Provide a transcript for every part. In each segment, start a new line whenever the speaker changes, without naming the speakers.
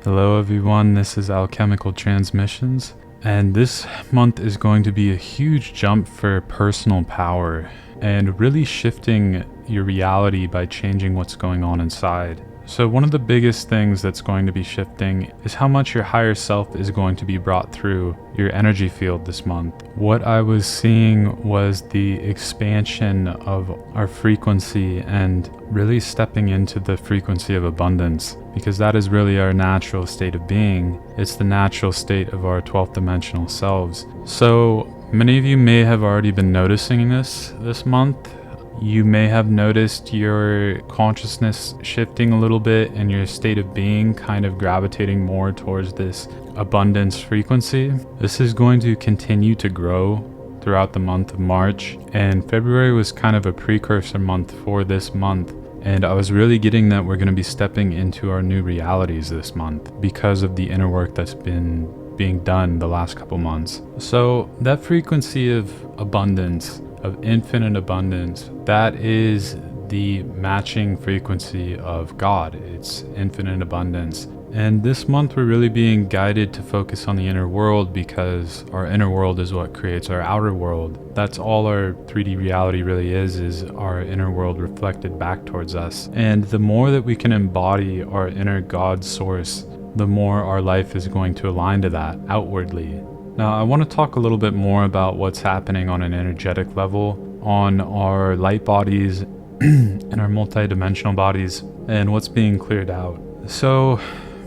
Hello everyone, this is Alchemical Transmissions, and this month is going to be a huge jump for personal power and really shifting your reality by changing what's going on inside. So one of the biggest things that's going to be shifting is how much your higher self is going to be brought through your energy field this month. What I was seeing was the expansion of our frequency and really stepping into the frequency of abundance, because that is really our natural state of being. It's the natural state of our 12th dimensional selves. So many of you may have already been noticing this month. You may have noticed your consciousness shifting a little bit and your state of being kind of gravitating more towards this abundance frequency. This is going to continue to grow throughout the month of March, and February was kind of a precursor month for this month. And I was really getting that we're going to be stepping into our new realities this month because of the inner work that's been being done the last couple months. So that frequency of abundance, of infinite abundance, that is the matching frequency of God. It's infinite abundance. And this month we're really being guided to focus on the inner world, because our inner world is what creates our outer world. That's all our 3D reality really is our inner world reflected back towards us. And the more that we can embody our inner God source, the more our life is going to align to that outwardly. Now, I want to talk a little bit more about what's happening on an energetic level, on our light bodies and our multidimensional bodies, and what's being cleared out. So,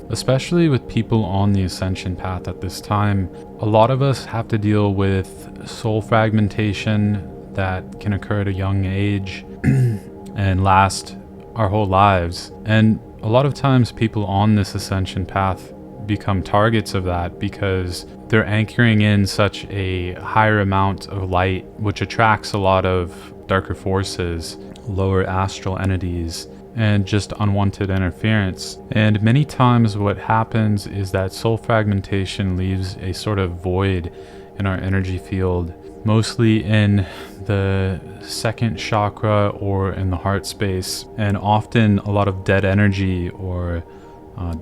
especially with people on the ascension path at this time, a lot of us have to deal with soul fragmentation that can occur at a young age and last our whole lives. And a lot of times people on this ascension path become targets of that because they're anchoring in such a higher amount of light, which attracts a lot of darker forces, lower astral entities, and just unwanted interference. And many times what happens is that soul fragmentation leaves a sort of void in our energy field, mostly in the second chakra or in the heart space. And often a lot of dead energy or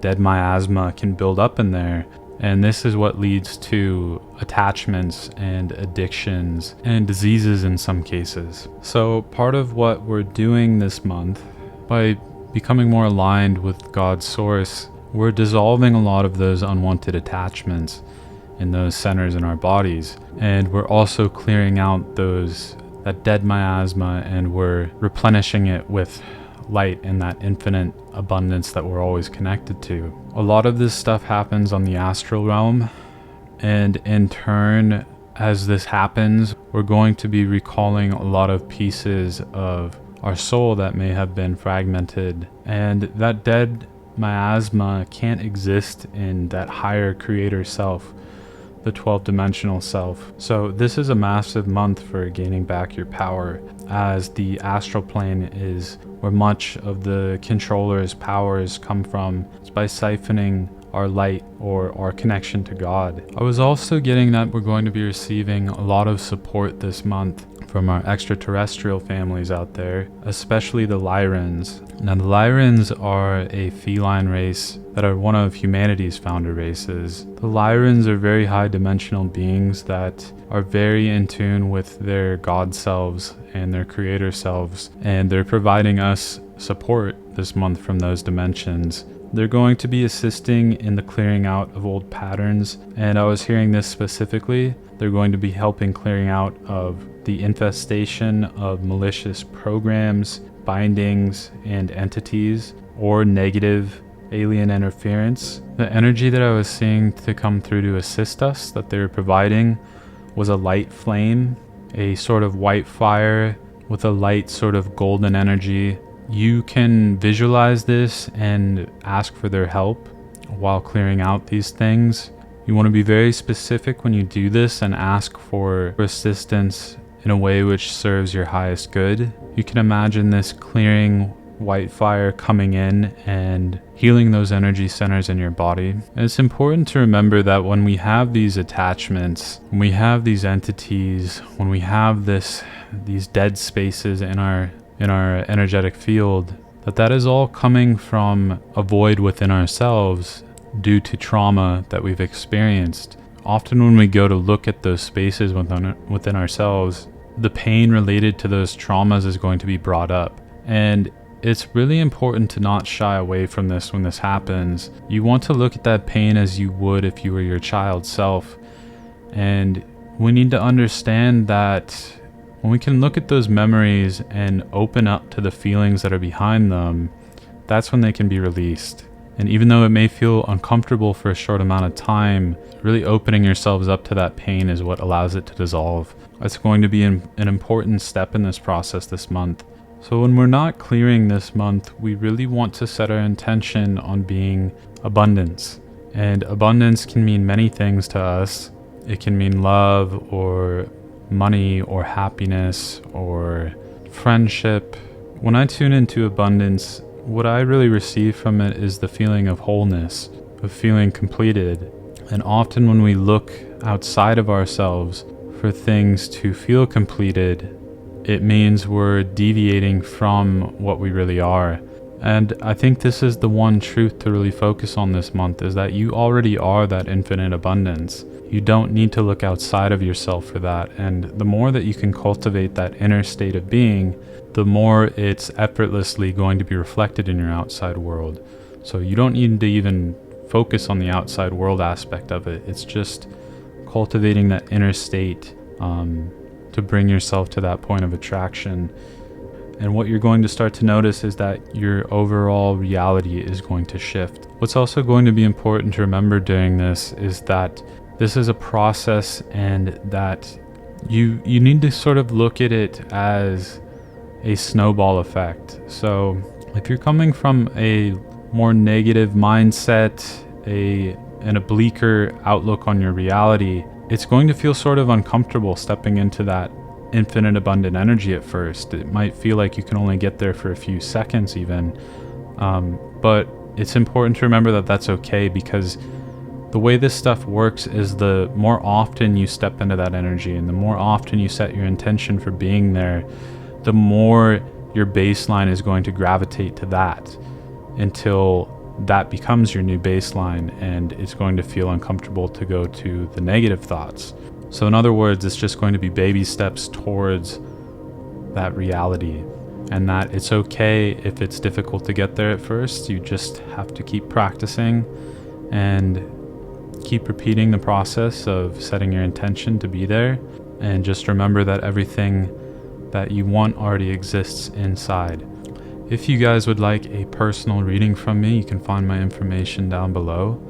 dead miasma can build up in there. And this is what leads to attachments and addictions and diseases in some cases. So part of what we're doing this month, by becoming more aligned with God's source, we're dissolving a lot of those unwanted attachments in those centers in our bodies. And we're also clearing out that dead miasma, and we're replenishing it with light and that infinite abundance that we're always connected to. A lot of this stuff happens on the astral realm, and in turn, as this happens, we're going to be recalling a lot of pieces of our soul that may have been fragmented, and that dead miasma can't exist in that higher creator self, the 12th dimensional self. So this is a massive month for gaining back your power, as the astral plane is where much of the controller's powers come from. It's by siphoning our light or our connection to God. I was also getting that we're going to be receiving a lot of support this month from our extraterrestrial families out there, especially the Lyrans. Now, the Lyrans are a feline race that are one of humanity's founder races. The Lyrans are very high dimensional beings that are very in tune with their God selves and their creator selves, and they're providing us support this month from those dimensions. They're going to be assisting in the clearing out of old patterns, and I was hearing this specifically. They're going to be helping clearing out of the infestation of malicious programs, bindings, and entities, or negative alien interference. The energy that I was seeing to come through to assist us that they were providing was a light flame, a sort of white fire with a light sort of golden energy. You can visualize this and ask for their help while clearing out these things. You want to be very specific when you do this and ask for assistance in a way which serves your highest good. You can imagine this clearing white fire coming in and healing those energy centers in your body. And it's important to remember that when we have these attachments, when we have these entities, when we have these dead spaces in our energetic field, that is all coming from a void within ourselves due to trauma that we've experienced. Often when we go to look at those spaces within ourselves, the pain related to those traumas is going to be brought up. And it's really important to not shy away from this when this happens. You want to look at that pain as you would if you were your child self. And we need to understand that when we can look at those memories and open up to the feelings that are behind them, that's when they can be released. And even though it may feel uncomfortable for a short amount of time, really opening yourselves up to that pain is what allows it to dissolve. It's going to be an important step in this process this month. So when we're not clearing this month, we really want to set our intention on being abundance. And abundance can mean many things to us. It can mean love or money or happiness or friendship. When I tune into abundance, what I really receive from it is the feeling of wholeness, of feeling completed. And often when we look outside of ourselves for things to feel completed, it means we're deviating from what we really are. And I think this is the one truth to really focus on this month, is that you already are that infinite abundance. You don't need to look outside of yourself for that. And the more that you can cultivate that inner state of being, the more it's effortlessly going to be reflected in your outside world. So you don't need to even focus on the outside world aspect of it. It's just cultivating that inner state to bring yourself to that point of attraction. And what you're going to start to notice is that your overall reality is going to shift. What's also going to be important to remember during this is that this is a process, and that you need to sort of look at it as a snowball effect. So if you're coming from a more negative mindset, and a bleaker outlook on your reality, it's going to feel sort of uncomfortable stepping into that infinite abundant energy at first. It might feel like you can only get there for a few seconds even, but it's important to remember that that's okay, because the way this stuff works is the more often you step into that energy and the more often you set your intention for being there, the more your baseline is going to gravitate to that until that becomes your new baseline, and it's going to feel uncomfortable to go to the negative thoughts. So in other words, it's just going to be baby steps towards that reality, and that it's okay if it's difficult to get there at first. You just have to keep practicing and keep repeating the process of setting your intention to be there, and just remember that everything that you want already exists inside. If you guys would like a personal reading from me, you can find my information down below.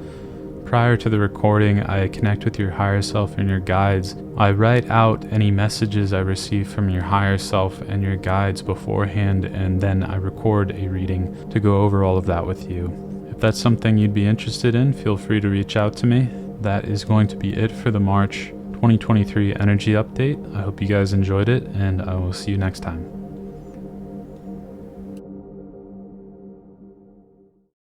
Prior to the recording, I connect with your higher self and your guides. I write out any messages I receive from your higher self and your guides beforehand, and then I record a reading to go over all of that with you. If that's something you'd be interested in, feel free to reach out to me. That is going to be it for the March 2023 energy update. I hope you guys enjoyed it, and I will see you next time.